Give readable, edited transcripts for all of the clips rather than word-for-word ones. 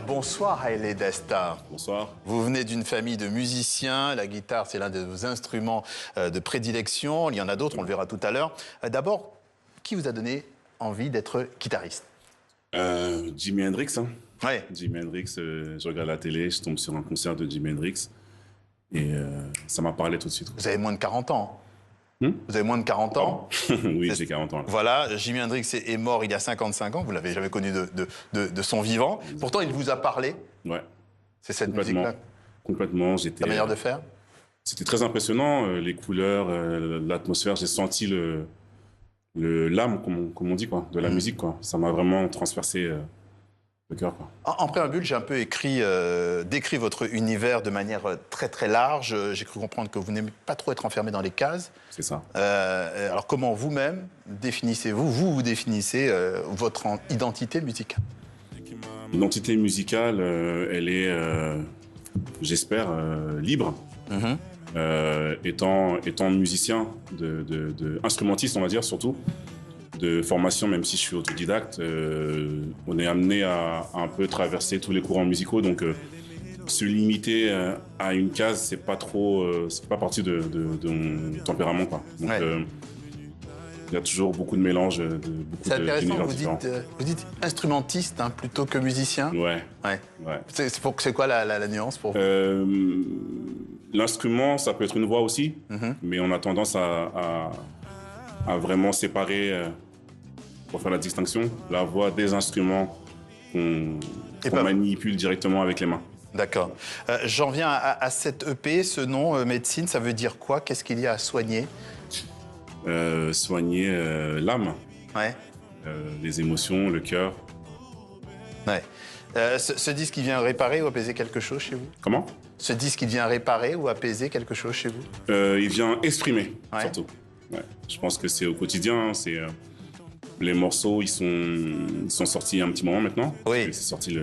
Bonsoir Haile Desta. Bonsoir. Vous venez d'une famille de musiciens, la guitare c'est l'un de vos instruments de prédilection, il y en a d'autres, on le verra tout à l'heure. D'abord, qui vous a donné envie d'être guitariste? Jimi Hendrix. Hein. Ouais. Jimi Hendrix, je regarde la télé, je tombe sur un concert de Jimi Hendrix et ça m'a parlé tout de suite. Vous avez moins de 40 ans. Vous avez moins de 40 ans. Oui, j'ai 40 ans. Là. Voilà, Jimi Hendrix est mort il y a 55 ans, vous l'avez jamais connu de son vivant. Pourtant, il vous a parlé. Ouais. C'est cette musique-là. Complètement. La manière de faire. C'était très impressionnant, les couleurs, l'atmosphère. J'ai senti l'âme, comme on dit, quoi, de la musique. Quoi. Ça m'a vraiment transpercé le cœur. Quoi. En préambule, j'ai un peu décrit votre univers de manière très très large. J'ai cru comprendre que vous n'aimez pas trop être enfermé dans les cases. C'est ça. Alors comment vous-même vous définissez votre identité musicale? L'identité musicale, elle est, j'espère, libre. Étant musicien, instrumentiste, on va dire, surtout, de formation, même si je suis autodidacte, on est amené à un peu traverser tous les courants musicaux, donc se limiter à une case, c'est pas partie de mon tempérament, quoi. Donc, il y a toujours beaucoup de mélanges, beaucoup c'est intéressant, différents. Vous dites instrumentiste hein, plutôt que musicien. Ouais. C'est quoi la nuance pour vous? L'instrument, ça peut être une voix aussi, mais on a tendance à vraiment séparer, pour faire la distinction, la voix des instruments qu'on manipule directement avec les mains. D'accord. J'en viens à cette EP, ce nom, médecine, ça veut dire quoi? Qu'est-ce qu'il y a à soigner? Soigner l'âme, les émotions, le cœur. Ouais. Ce disque, il vient réparer ou apaiser quelque chose chez vous? Comment? Ce disque, il vient réparer ou apaiser quelque chose chez vous? Il vient exprimer, surtout. Ouais. Je pense que c'est au quotidien. Les morceaux, ils sont sortis il y a un petit moment maintenant. Oui. C'est sorti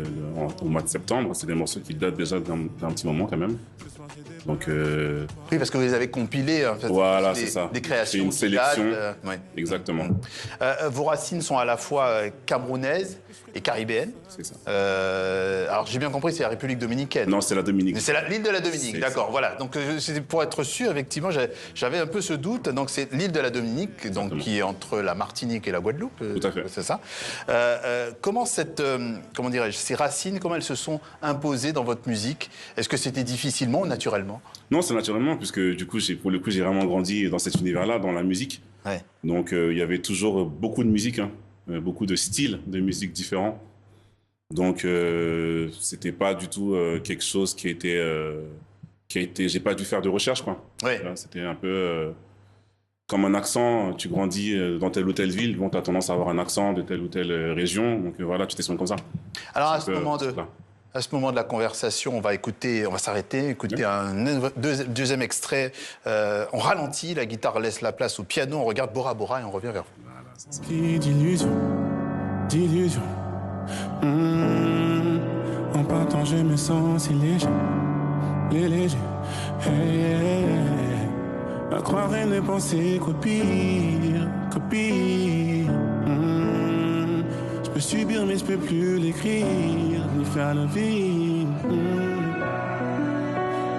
au mois de septembre. C'est des morceaux qui datent déjà d'un petit moment quand même. Donc, oui, parce que vous les avez compilés. En fait, voilà, c'est ça. Des créations. C'est une sélection. Exactement. Exactement. Vos racines sont à la fois camerounaises et caribéennes. C'est ça. Alors, j'ai bien compris, c'est la République dominicaine. Non, c'est la Dominique. C'est l'île de la Dominique, d'accord. Voilà. Donc, c'était pour être sûr, effectivement, j'avais un peu ce doute. Donc, c'est l'île de la Dominique, donc, qui est entre la Martinique et la Guadeloupe. Tout à fait. C'est ça. Comment comment dirais-je, ces racines, comment elles se sont imposées dans votre musique? Est-ce que c'était difficilement ou naturellement? Non, c'est naturellement, puisque du coup, pour le coup, j'ai vraiment grandi dans cet univers-là, dans la musique. Ouais. Donc, il y avait toujours beaucoup de musique, beaucoup de styles de musique différents. Donc, c'était pas du tout quelque chose qui a été. J'ai pas dû faire de recherche, quoi. Ouais. C'était un peu comme un accent. Tu grandis dans telle ou telle ville, bon, tu as tendance à avoir un accent de telle ou telle région. Donc, voilà, tu t'exprimes comme ça. Alors, à ce moment de la conversation, on va s'arrêter, écouter un deuxième extrait. On ralentit, la guitare laisse la place au piano, on regarde Bora Bora et on revient vers vous. Voilà, c'est ça. D'illusion. En partant, je me sens si léger. Hey. À croire et ne penser qu'au pire. Je peux subir, mais je peux plus l'écrire, ni faire le vide.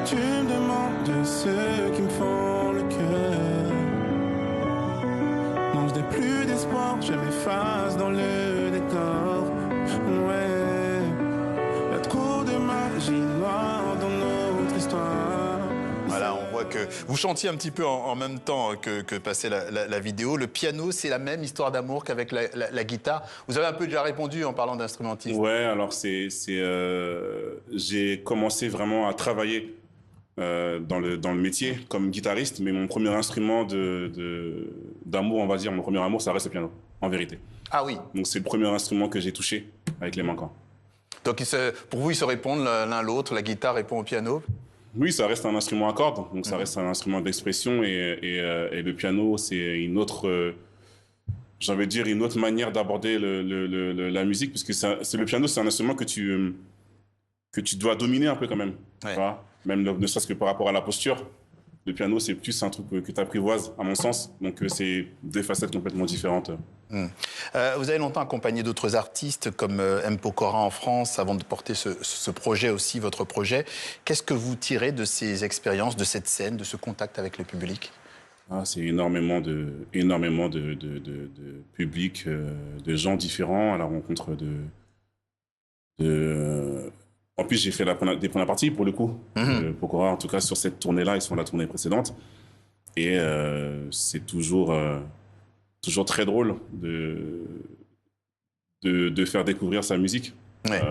Tu me demandes ceux qui me font le cœur. Non, je n'ai plus d'espoir, je m'efface dans le décor. Ouais, y a trop de magie noire dans notre histoire. Voilà, on voit que vous chantiez un petit peu en même temps que passait la vidéo. Le piano, c'est la même histoire d'amour qu'avec la guitare. Vous avez un peu déjà répondu en parlant d'instrumentiste. Ouais, alors j'ai commencé vraiment à travailler dans le métier comme guitariste, mais mon premier instrument d'amour, on va dire, mon premier amour, ça reste le piano, en vérité. Ah oui. Donc c'est le premier instrument que j'ai touché avec les mains, quoi. Donc pour vous, ils se répondent l'un l'autre, la guitare répond au piano? Oui, ça reste un instrument à cordes, donc ça reste un instrument d'expression et le piano, c'est une autre, j'ai envie de dire, une autre manière d'aborder la musique, puisque le piano, c'est un instrument que tu dois dominer un peu quand même. Ouais. Tu vois, même ne serait-ce que par rapport à la posture. Le piano, c'est plus un truc que tu apprivoises, à mon sens. Donc, c'est deux facettes complètement différentes. Vous avez longtemps accompagné d'autres artistes comme M. Pokora en France avant de porter ce projet aussi, votre projet. Qu'est-ce que vous tirez de ces expériences, de cette scène, de ce contact avec le public? C'est énormément de public, de gens différents à la rencontre En plus, j'ai fait des premières parties, pour le coup. Pokora, en tout cas, sur cette tournée-là et sur la tournée précédente. Et c'est toujours très drôle de faire découvrir sa musique. Ouais.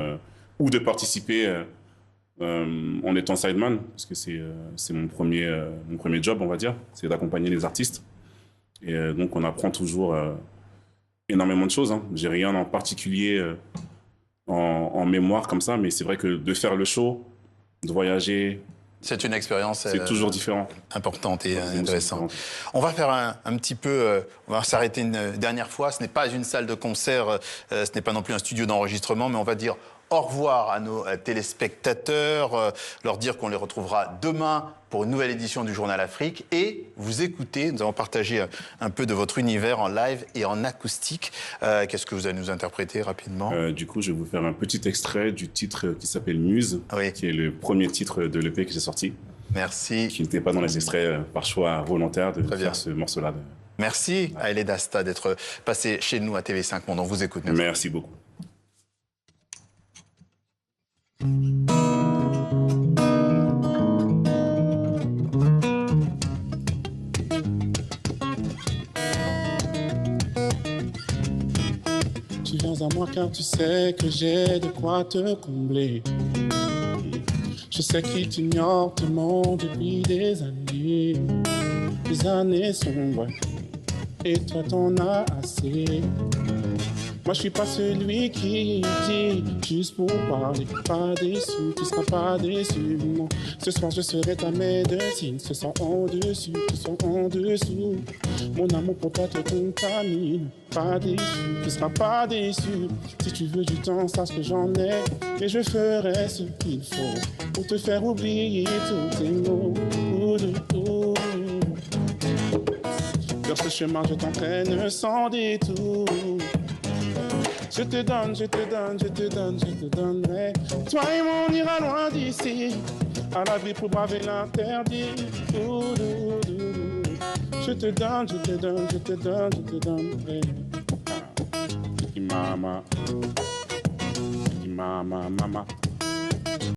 Ou de participer en étant sideman, parce que c'est mon premier job, on va dire. C'est d'accompagner les artistes. Et donc, on apprend toujours énormément de choses. J'ai rien en particulier... En mémoire comme ça, mais c'est vrai que de faire le show, de voyager... C'est une expérience... C'est toujours différent. Importante et intéressante. On va faire un petit peu... on va s'arrêter une dernière fois. Ce n'est pas une salle de concert, ce n'est pas non plus un studio d'enregistrement, mais on va dire au revoir à nos téléspectateurs, leur dire qu'on les retrouvera demain pour une nouvelle édition du Journal Afrique et vous écouter. Nous avons partagé un peu de votre univers en live et en acoustique. Qu'est-ce que vous allez nous interpréter rapidement? Du coup, je vais vous faire un petit extrait du titre qui s'appelle Muse, qui est le premier titre de l'EP que j'ai sorti. Merci. Qui n'était pas dans les extraits par choix volontaire de faire ce morceau-là. Merci à Aile Dasta d'être passé chez nous à TV5 Monde. On vous écoute. Merci beaucoup. Tu viens à moi car tu sais que j'ai de quoi te combler. Je sais qu'il t'ignore tellement depuis des années. Les années sombres et toi t'en as assez. Moi je suis pas celui qui dit juste pour parler. Pas déçu, tu seras pas déçu. Non. Ce soir je serai ta médecine. Ce soir en dessus, ce soir en dessous. Mon amour pour toi te contamine. Pas déçu, tu seras pas déçu. Si tu veux du temps, sache que j'en ai. Et je ferai ce qu'il faut pour te faire oublier tous tes mots. Sur ce chemin je t'entraîne sans détour. Je te donne, je te donne, je te donne, je te donnerai. Toi et moi on ira loin d'ici, à l'abri pour braver l'interdit. Je te donne, je te donne, je te donne, je te donnerai. Mama, mama, mama.